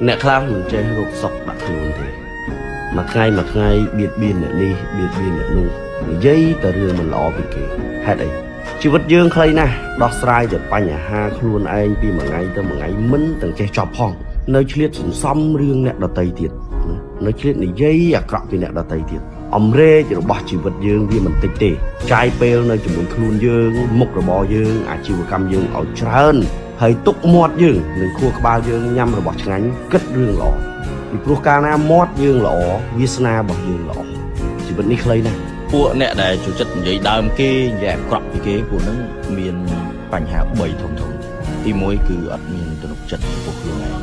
អ្នកខ្លះមិនចេះរកសុខដាក់ខ្លួនទេមួយថ្ងៃបៀតបៀនអ្នកនេះបៀតបៀនអ្នកនោះនិយាយតែរឿងមិនល្អពីគេហេតុអីជីវិតយើងខ្លីណាស់ដោះស្រាយតែបញ្ហាខ្លួនឯងពីមួយថ្ងៃទៅមួយថ្ងៃមិនទាំងចេះចប់ផងនៅឆ្លៀតសន្សំរឿងអ្នកដទៃទៀតនៅឆ្លៀតនិយាយអាក្រក់ពីអ្នកដទៃទៀតអំរែករបស់ជីវិតយើងវាមិនតិចទេចាយពេលនៅជាមួយខ្លួនយើងមុខរបរយើងអាជីវកម្មយើងឲ្យច្រើនហើយទុកមាត់យើងនិងខួរក្បាលយើងញ៉ាំរបស់ឆ្ងាញ់គិតរឿងល្អពីព្រោះកាលណាមាត់យើងល្អវាសនារបស់យើងល្អជីវិតនេះខ្លីណាស់ពួកអ្នកដែលចូលចិត្តនិយាយដើមគេនិយាយអាក្រក់ពីគេពួកហ្នឹងមានបញ្ហា3ធំទី1គឺអត់មានទំនុកចិត្តចំពោះខ្លួនឯង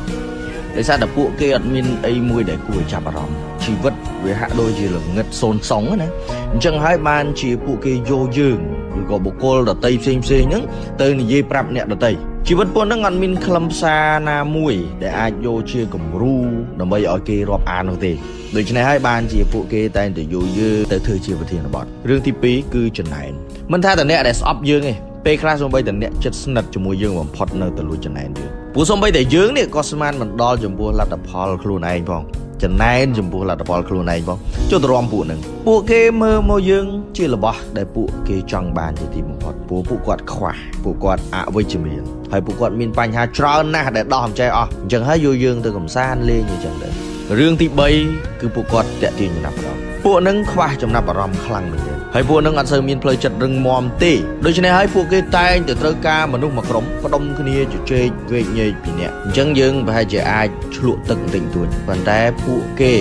ដោយសារតែពួកគេអត់មានអីមួយដែលគួរចាប់អារម្មណ៍ជីវិតវាហាក់ដូចជាល្ងឹតសូន្យសងណាអញ្ចឹងហើយបានជាពួកគេយកយើងឬក៏បុគ្គលដតីផ្សេងហ្នឹងទៅនិយាយប្រាប់អ្នកដតីជីវិតពួកហ្នឹងអត់មានខ្លឹមសារណាមួយដែលអាចយកជាគំរូដើម្បីឲ្យគេរាប់អាននោះទេដូច្នេះហើយបានជាពួកគេតែងតែយកយើងទៅធ្វើជាប្រធានបទរឿងទី2គឺចំណែនមិនថាតែអ្នកដែលស្អប់យើងទេពេលខ្លះសូម្បីតែអ្នកចិត្តស្និទ្ធជាមួយយើងបំផុតនៅតែលួចចំណែនយើងព្រោះសូម្បីតែយើងនេះក៏ស្មានមិនដល់ចំពោះលទ្ធផលខ្លួនឯងផងចំណែនចំពោះលទ្ធផលខ្លួនឯងផងចុះទៅរំពួកហ្នឹងពួកគេមើលមកយើងជារបស់ដែលពួកគេចង់បានជាទីបំផុតព្រោះពួកគាត់ខ្វះពួកគាត់អវិជ្ជមានហើយពួកគាត់មានបញ្ហាច្រើនណាស់ដែលដោះមិនចេះអស់អញ្ចឹងហើយយកយើងទៅកំសាន្តលេងអញ្ចឹងដែររឿងទី3គឺពួកគាត់តាក់ទាញចំណាប់អារម្មណ៍ពួកហ្នឹងខ្វះចំណាប់អារម្មណ៍ខ្លាំងមែនទេហើយពួកហ្នឹងអត់សូវមានផ្លូវចិត្តរឹងមាំទេដូច្នេះហើយពួកគេតែងតែត្រូវការមនុស្សមួយក្រុមផ្ដុំគ្នាជជែកវែកញែកពីអ្នកអញ្ចឹងយើងប្រហែលជាអាចឆ្លក់ទឹកបន្តិចបន្តួចប៉ុន្តែពួកគេ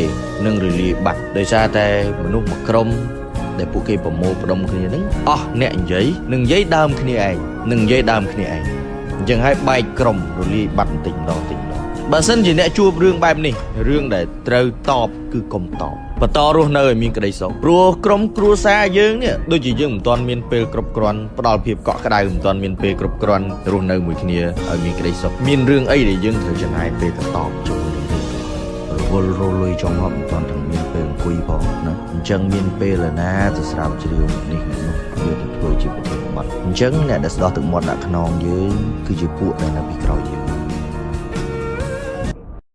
នឹងរលាយបាត់ដោយសារតែមនុស្សមួយក្រុមដែលពួកគេប្រមូលផ្ដុំគ្នាហ្នឹងអស់អ្នកនិយាយនឹងនិយាយដើមគ្នាឯងអញ្ចឹងហើយបែកក្រុមរលាយបាត់បន្តិចម្ដងបើសិនជាអ្នកជួបរឿងបែបនេះរឿងដែលត្រូវតបគឺកុំតបបន្តរស់នៅឲ្យមានក្តីសុខព្រោះក្រុមគ្រួសារយើងនេះដូចជាយើងមិនទាន់មានពេលគ្រប់គ្រាន់ផ្ដល់ភាពកក់ក្ដៅមិនទាន់មានពេលគ្រប់គ្រាន់រស់នៅមួយគ្នាឲ្យមានក្តីសុខមានរឿងអីដែលយើងត្រូវចំណាយពេលទៅតបជាមួយនឹងរឿងរវល់រលុយចំហមិនទាន់ទាំងមានពេលអង្គុយផងណាអញ្ចឹងមានពេលណាទៅស្រាវជ្រាវនេះនោះយកទៅធ្វើជាប្រធានបទអញ្ចឹងអ្នកដែលស្ដោះទឹកមាត់ដាក់ខ្នងយើងគឺជាពួកដែលនៅពីក្រោយយើង